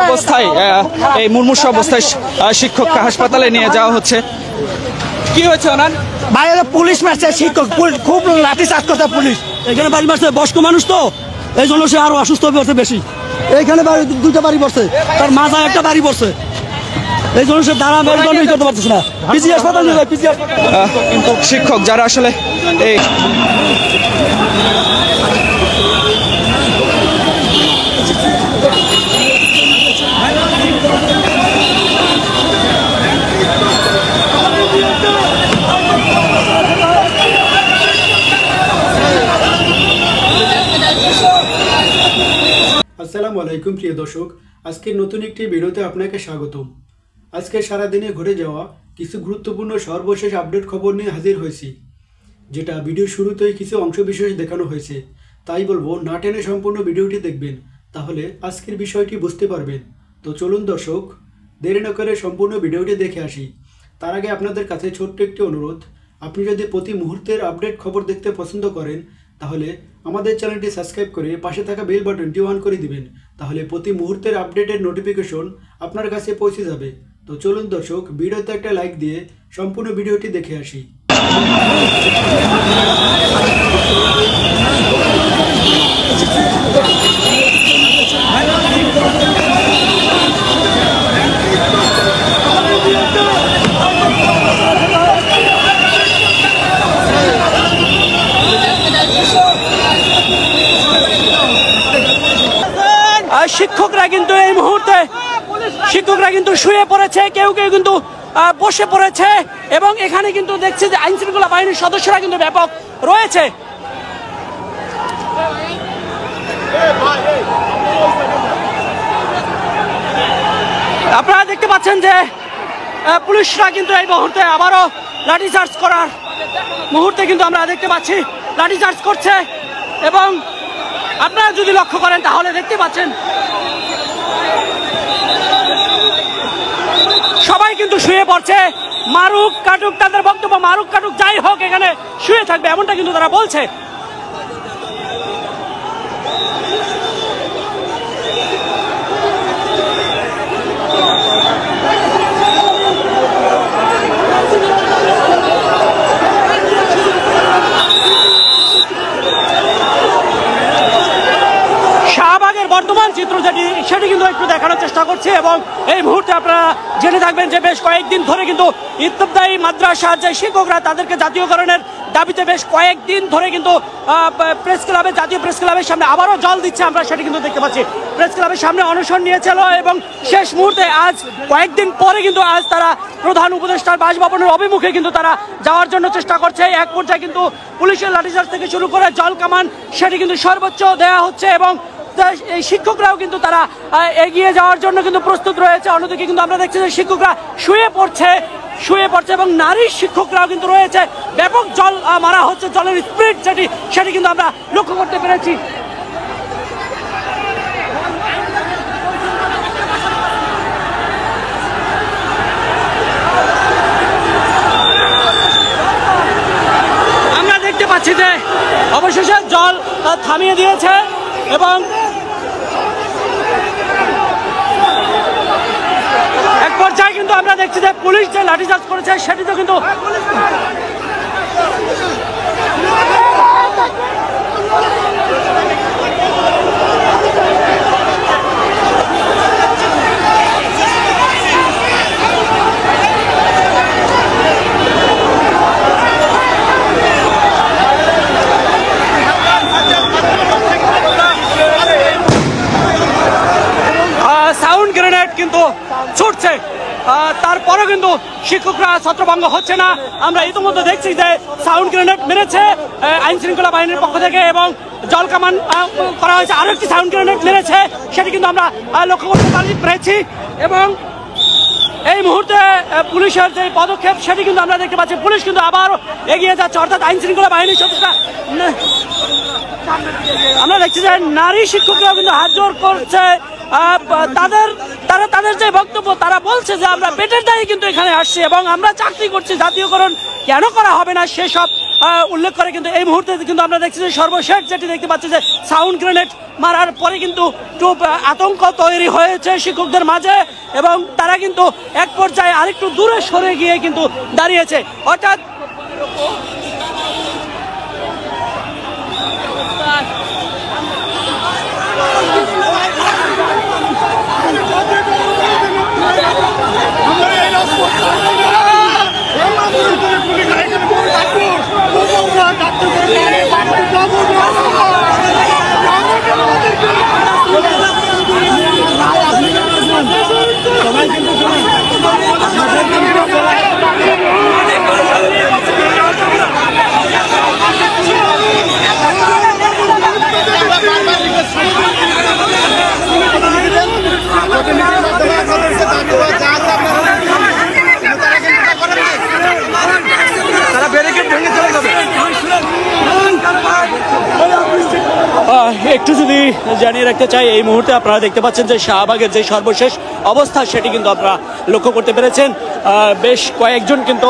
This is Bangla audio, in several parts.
অবস্থায় এই মুমূর্ষু অবস্থায় শিক্ষককে হাসপাতালে নিয়ে যাওয়া হচ্ছে। কি হয়েছে ওনার? বাইরে পুলিশ মারছে, শিক্ষক খুব লাঠি চার্জ করছে পুলিশ। এখানে বাড়ি মারছে, বয়স্ক মানুষ তো, এই জন্য সে আরো অসুস্থ হয়ে পড়ছে বেশি। এইখানে বাড়ি দুইটা বাড়ি পড়ছে, তার মাথায় একটা বাড়ি পড়ছে, এই জন্য সে দাঁড়া করতে পারতেছে না। পিজি হাসপাতাল নিয়ে যায়, পিজি হাসপাতাল। কিন্তু শিক্ষক যারা আসলে এই আসসালামু আলাইকুম প্রিয় দর্শক, আজকের নতুন একটি ভিডিওতে আপনাকে স্বাগতম। আজকে সারাদিনে ঘটে যাওয়া কিছু গুরুত্বপূর্ণ সর্বশেষ আপডেট খবর নিয়ে হাজির হয়েছি, যেটা ভিডিও শুরুতেই কিছু অংশবিশেষ দেখানো হয়েছে। তাই বলবো না টেনে সম্পূর্ণ ভিডিওটি দেখবেন, তাহলে আজকের বিষয়টি বুঝতে পারবেন। তো চলুন দর্শক, দেরি না করে সম্পূর্ণ ভিডিওটি দেখে আসি। তার আগে আপনাদের কাছে ছোট্ট একটি অনুরোধ, আপনি যদি প্রতি মুহূর্তের আপডেট খবর দেখতে পছন্দ করেন তাহলে আমাদের চ্যানেলটি সাবস্ক্রাইব করে পাশে থাকা বেল বাটনটি অন করে দিবেন, তাহলে প্রতি মুহূর্তের আপডেটের নোটিফিকেশন আপনার কাছে পৌঁছে যাবে। তো চলুন দর্শক, ভিডিওতে একটা লাইক দিয়ে সম্পূর্ণ ভিডিওটি দেখে আসি। শিক্ষকরা কিন্তু এই মুহূর্তে শুয়ে পড়েছে, কেউ কেউ কিন্তু বসে পড়েছে, এবং এখানে কিন্তু দেখছি যে আইন শৃঙ্খলা বাহিনীর সদস্যরা কিন্তু ব্যাপক রয়েছে। আপনারা দেখতে পাচ্ছেন যে পুলিশরা কিন্তু এই মুহূর্তে আবারও লাঠিচার্জ করার মুহূর্তে কিন্তু আমরা দেখতে পাচ্ছি লাঠিচার্জ করছে, এবং আপনারা যদি লক্ষ্য করেন তাহলে দেখতে পাচ্ছেন সবাই কিন্তু শুয়ে পড়ছে। মারুক কাটুক, তাদের বক্তব্য মারুক কাটুক যাই হোক এখানে শুয়ে থাকবে, এমনটা কিন্তু তারা বলছে। বর্তমান চিত্র সেটি কিন্তু একটু দেখানোর চেষ্টা করছি, এবং এই মুহূর্তে আপনারা জেনে থাকবেন যে বেশ কয়েকদিন ধরে কিন্তু ইত্তেফাই মাদ্রাসার যে শিক্ষকরা তাদেরকে জাতীয়করণের দাবিতে বেশ কয়েকদিন ধরে কিন্তু প্রেস ক্লাবে, জাতীয় প্রেস ক্লাবের সামনে আবারও জল দিচ্ছে, আমরা সেটি কিন্তু দেখতে পাচ্ছি। প্রেস ক্লাবের সামনে অনশন নিয়েছিল, এবং শেষ মুহূর্তে আজ কয়েকদিন পরে কিন্তু আজ তারা প্রধান উপদেষ্টার বাসভবনের অভিমুখে কিন্তু তারা যাওয়ার জন্য চেষ্টা করছে। এক পর্যায়ে কিন্তু পুলিশের লাঠিচার্জ থেকে শুরু করে জল কামান সেটি কিন্তু সর্বোচ্চ দেওয়া হচ্ছে, এবং এই শিক্ষকরাও কিন্তু তারা এগিয়ে যাওয়ার জন্য কিন্তু প্রস্তুত রয়েছে। অন্যদিকে কিন্তু আমরা দেখছি যে শিক্ষকরা শুয়ে পড়ছে, এবং নারী শিক্ষকরাও কিন্তু রয়েছে। ব্যাপক জল মারা হচ্ছে, জলের স্পিড সেটি কিন্তু আমরা লক্ষ্য করতে পেরেছি। আমরা দেখতে পাচ্ছি যে অবশেষে জল থামিয়ে দিয়েছে, এবং এক পর্যায়ে কিন্তু আমরা দেখছি যে পুলিশ যে লাঠিচার্জ করেছে সেটি তো কিন্তু সাউন্ড গ্রেনেড কিন্তু ছুটছে, তারপরে কিন্তু শিক্ষকরা ছত্রভঙ্গ হচ্ছে না। আমরা ইতিমধ্যে দেখছি যে সাউন্ড গ্রেনেড মেরেছে আইন শৃঙ্খলা বাহিনীর পক্ষ থেকে, এবং জল কামান করা হয়েছে, আরো একটি সাউন্ড গ্রেনেড মেরেছে, সেটি কিন্তু আমরা লক্ষ্য করতে পেরেছি। এবং এই মুহূর্তে পুলিশের যে পদক্ষেপ সেটি কিন্তু আমরা দেখতে পাচ্ছি, পুলিশ কিন্তু আবার এগিয়ে যাচ্ছে, অর্থাৎ আইন শৃঙ্খলা বাহিনীর সদস্যরা। আমরা দেখছি যে নারী শিক্ষকরাও কিন্তু হাত জোর করছে, তাদের যে বক্তব্য, তারা বলছে যে আমরা পেটের দায়ে কিন্তু এখানে আসছি, এবং আমরা চাকরি করছি, জাতীয়করণ কেন করা হবে না সেসব উল্লেখ করে কিন্তু এই মুহূর্তে কিন্তু আমরা দেখছি যে সর্বশেষ যেটি দেখতে পাচ্ছি যে সাউন্ড গ্রেনেড মারার পরে কিন্তু খুব আতঙ্ক তৈরি হয়েছে শিক্ষকদের মাঝে এবং তারা কিন্তু এক পর্যায়ে আরেকটু দূরে সরে গিয়ে কিন্তু দাঁড়িয়েছে। অর্থাৎ একটু যদি জানিয়ে রাখতে চাই, এই মুহূর্তে আপনারা দেখতে পাচ্ছেন যে শাহবাগের যে সর্বশেষ অবস্থা সেটি কিন্তু আপনারা লক্ষ্য করতে পেরেছেন। বেশ কয়েকজন কিন্তু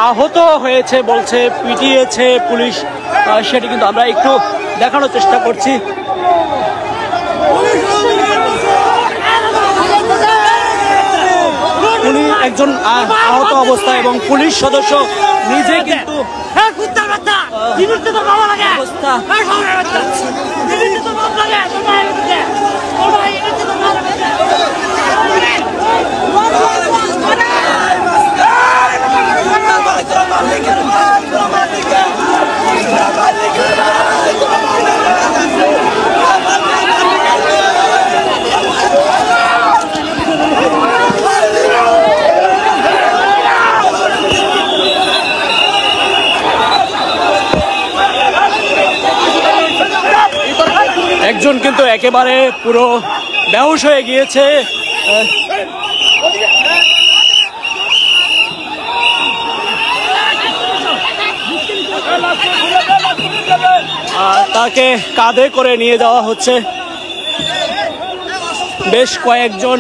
আহত হয়েছে বলছে, পিটিয়েছে পুলিশ, সেটি কিন্তু আমরা একটু দেখানোর চেষ্টা করছি। উনি একজন আহত অবস্থা এবং পুলিশ সদস্য নিজে কিন্তু একজন কিন্তু একেবারে পুরো বেহুশ হয়ে গিয়েছে। তাকে কাঁধে করে নিয়ে যাওয়া হচ্ছে বেশ কয়েকজন।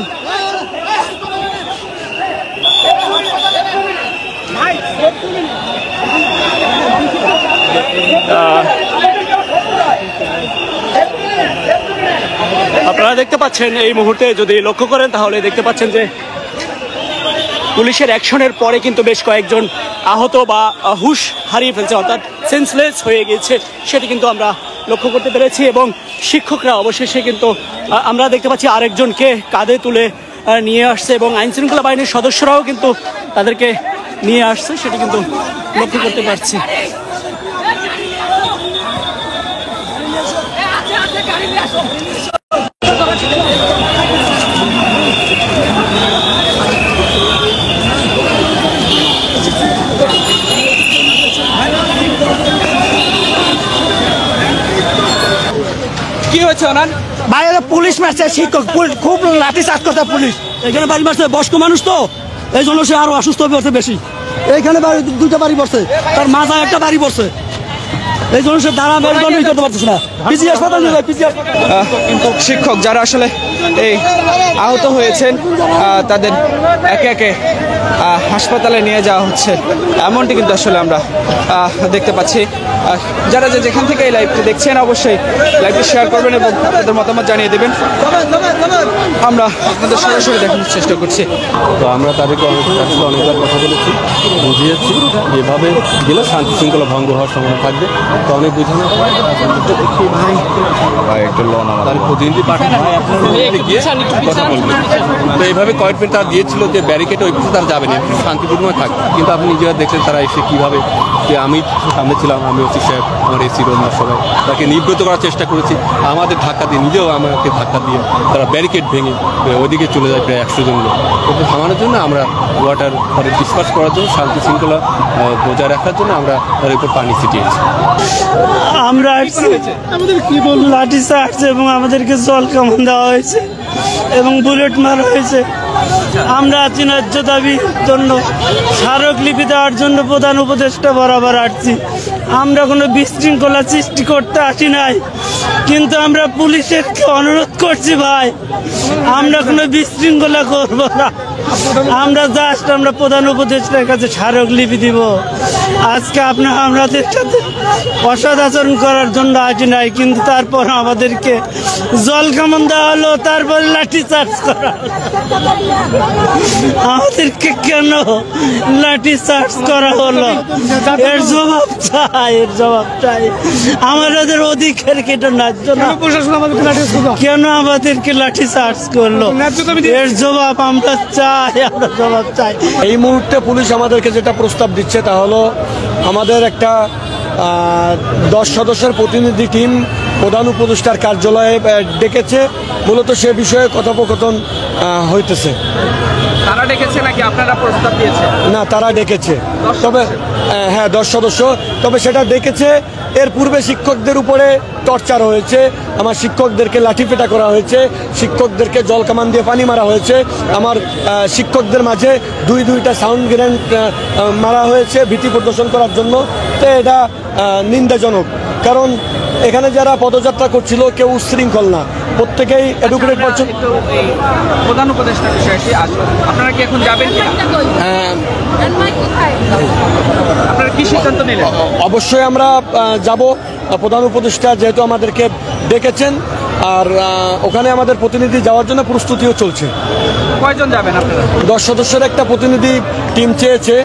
আপনারা দেখতে পাচ্ছেন এই মুহূর্তে যদি লক্ষ্য করেন তাহলে দেখতে পাচ্ছেন যে পুলিশের অ্যাকশনের পরে কিন্তু বেশ কয়েকজন আহত বা হুশ হারিয়ে ফেলছে, অর্থাৎ সেন্সলেস হয়ে গেছে, সেটি কিন্তু আমরা লক্ষ্য করতে পেরেছি। এবং শিক্ষকরা অবশেষে কিন্তু আমরা দেখতে পাচ্ছি আরেকজনকে কাঁধে তুলে নিয়ে আসছে এবং আইনশৃঙ্খলা বাহিনীর সদস্যরাও কিন্তু তাদেরকে নিয়ে আসছে, সেটি কিন্তু লক্ষ্য করতে পারছি। কি হয়েছে ওনার? বাইরে পুলিশ মারছে, শিক্ষক খুব লাঠি চার্জ করছে পুলিশ। এখানে বাড়ি মারছে, বয়স্ক মানুষ তো, এই জন্য সে আরো অসুস্থ হয়ে পড়ছে বেশি। এইখানে দুইটা বাড়ি পড়ছে, তার মাথায় একটা বাড়ি পড়ছে, এই জন্য সে দাঁড়া মেরুদণ্ডই করতে পারতেছে না। পিজি হাসপাতাল নিয়ে যায়, পিজি হাসপাতাল। কিন্তু শিক্ষক যারা আসলে এই আহত হয়েছেন তাদের একে একে হাসপাতালে নিয়ে যাওয়া হচ্ছে, এমনটি কিন্তু আসলে আমরা দেখতে পাচ্ছি। যারা যেখান থেকে এই লাইভটি দেখছেন অবশ্যই লাইভটি শেয়ার করবেন এবং আপনাদের মতামত জানিয়ে দেবেন, আমরা আপনাদের সরাসরি দেখানোর চেষ্টা করছি। তো আমরা তাদেরকে অনেকবার কথা বলেছি, বুঝিয়েছি এভাবে গেলে শান্তি শৃঙ্খলা ভঙ্গ হওয়ার সম্ভাবনা থাকবে। তো অনেক বোঝানো তার প্রতিনিধি পাঠানো গিয়ে কথা বলবেন। তো এইভাবে কমিটমেন্ট তারা দিয়েছিল যে ব্যারিকেড ওই পিছনে তারা যাবে না, শান্তিপূর্ণভাবে থাকবে। কিন্তু আপনি নিজেরা দেখলেন তারা এসে কীভাবে, যে আমি সামনে ছিলাম, আমি ওসি সাহেব, আমার এসি রোমার সবাই তাকে নিবৃত্ত করার চেষ্টা করেছি। আমাদের ধাক্কা দিয়ে, নিজেও আমাকে ধাক্কা দিয়ে তারা ব্যারিকেড ভেঙে ওইদিকে চলে যায় প্রায় 100 জন লোক। ওকে থামানোর জন্য আমরা ওয়াটার তাদের ডিসপার্স করার জন্য, শান্তি শৃঙ্খলা বজায় রাখার জন্য আমরা তার উপর পানি ছিটিয়েছি। আমরা আমাদের কি বলবো, লাঠি চার্জ এবং আমাদেরকে জল কামান দেওয়া হয়েছে এবং বুলেট মারা হয়েছে। আমরা আছি ন্যায্য দাবির জন্য, স্মারকলিপি দেওয়ার জন্য প্রধান উপদেষ্টা বরাবর আসছি। আমরা কোনো বিশৃঙ্খলা সৃষ্টি করতে আসি নাই, কিন্তু আমরা পুলিশের অনুরোধ করছি ভাই, আমরা কোনো বিশৃঙ্খলা করবো না। আমরা জাস্ট আমরা প্রধান উপদেষ্টার কাছে স্মারকলিপি দিব। আজকে আমাদের সাথে অসৎ আচরণ করার জন্য আসি নাই, কিন্তু তারপর আমাদেরকে জল কামান দেওয়া হলো, তারপরে লাঠি চার্জ করা হলো। আমাদেরকে কেন লাঠি চার্জ করা হলো? এর জবাব চাই, এর জবাব চাই। আমাদের অধিকার কেটে ন্যায্য না, কেন আমাদেরকে লাঠি চার্জ করলো? এর জবাব আমরা চাই, আমরা জবাব চাই। এই মুহূর্তে পুলিশ আমাদেরকে যেটা প্রস্তাব দিচ্ছে তা হলো আমাদের একটা 10 সদস্যের প্রতিনিধি টিম প্রধান উপদেষ্টার কার্যালয়ে ডেকেছে, মূলত সে বিষয়ে কথোপকথন হইতেছে। তারা ডেকেছে নাকি আপনারা প্রস্তাব দিয়েছে? না, তারা ডেকেছে, তবে হ্যাঁ 10 সদস্য, তবে সেটা ডেকেছে। এর পূর্বে শিক্ষকদের উপরে টর্চার হয়েছে, আমার শিক্ষকদেরকে লাঠিপেটা করা হয়েছে, শিক্ষকদেরকে জল কামান দিয়ে পানি মারা হয়েছে, আমার শিক্ষকদের মাঝে দুইটা সাউন্ড গ্রেনেড মারা হয়েছে ভীতি প্রদর্শন করার জন্য। তো এটা নিন্দাজনক, কারণ এখানে যারা পদযাত্রা করছিল কেউ উচ্ছৃঙ্খল না, প্রত্যেকেই এডুকেটেড পারসন। প্রধান উপদেষ্টার বিষয়ে আপনারা কি এখন যাবেন? আপনারা কি সিদ্ধান্ত নিলেন? অবশ্যই আমরা যাব। প্রধান উপদেষ্টা যেহেতু আমাদেরকে ডেকেছেন, আর ওখানে আমাদের প্রতিনিধি যাওয়ার জন্য প্রস্তুতিও চলছে। কয়জন যাবেন আপনারা? 10 সদস্যের একটা প্রতিনিধি টিম চেয়েছে,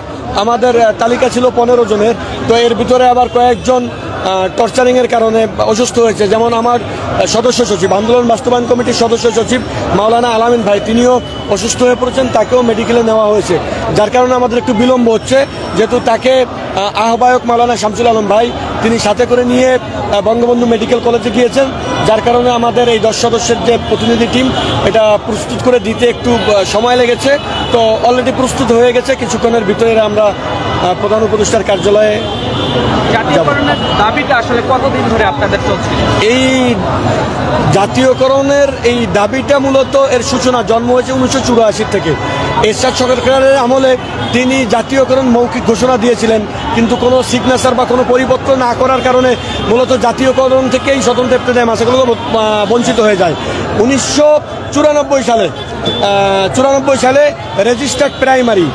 আমাদের তালিকা ছিল 15 জনের। তো এর ভিতরে আবার কয়েকজন টর্চারিংয়ের কারণে অসুস্থ হয়েছে, যেমন আমার সদস্য সচিব, আন্দোলন বাস্তবায়ন কমিটির সদস্য সচিব মাওলানা আলামিন ভাই, তিনিও অসুস্থ হয়ে পড়েছেন, তাকেও মেডিকেলে নেওয়া হয়েছে, যার কারণে আমাদের একটু বিলম্ব হচ্ছে। যেহেতু তাকে আহ্বায়ক মাওলানা শামসুল আলম ভাই তিনি সাথে করে নিয়ে বঙ্গবন্ধু মেডিকেল কলেজে গিয়েছেন, যার কারণে আমাদের এই 10 সদস্যের যে প্রতিনিধি টিম এটা প্রস্তুত করে দিতে একটু সময় লেগেছে। তো অলরেডি প্রস্তুত হয়ে গেছে, কিছুক্ষণের ভিতরে আমরা প্রধান উপদেষ্টার কার্যালয়ে। জাতীয়করণের দাবিটা আসলে কতদিন ধরে আপনাদের চলছে? এই জাতীয়করণের এই দাবিটা মূলত এর সূচনা জন্ম হয়েছে 1984 থেকে। এরশাদ সরকারের আমলে তিনি জাতীয়করণ মৌখিক ঘোষণা দিয়েছিলেন, কিন্তু কোনো সিগনেচার বা কোনো পরিপত্র না করার কারণে মূলত জাতীয়করণ থেকেই স্বতন্ত্র ইবতেদায়ী মাদ্রাসাগুলো বঞ্চিত হয়ে যায়। 1994 সালে রেজিস্টার্ড প্রাইমারি,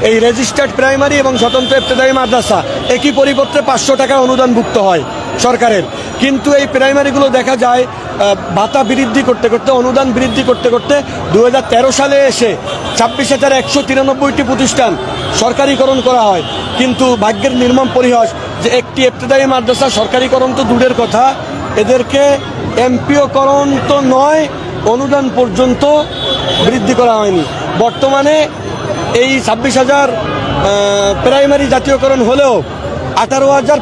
এই রেজিস্টার্ড প্রাইমারি এবং স্বতন্ত্র ইবতেদায়ী মাদ্রাসা একই পরিপত্রে 500 টাকা অনুদানভুক্ত হয় সরকারের, কিন্তু এই প্রাইমারিগুলো দেখা যায় ভাতা বৃদ্ধি করতে করতে, অনুদান বৃদ্ধি করতে করতে 2013 সালে এসে 26,193টি প্রতিষ্ঠান সরকারিকরণ করা হয়। কিন্তু ভাগ্যের নির্মম পরিহাস যে একটি ইবতেদায়ী মাদ্রাসা সরকারিকরণ তো দূরের কথা, এদেরকে এমপিওকরণ তো নয়, অনুদান পর্যন্ত বৃদ্ধি করা হয়নি। বর্তমানে এই 26,000 প্রাইমারি জাতীয়করণ হলেও 18,000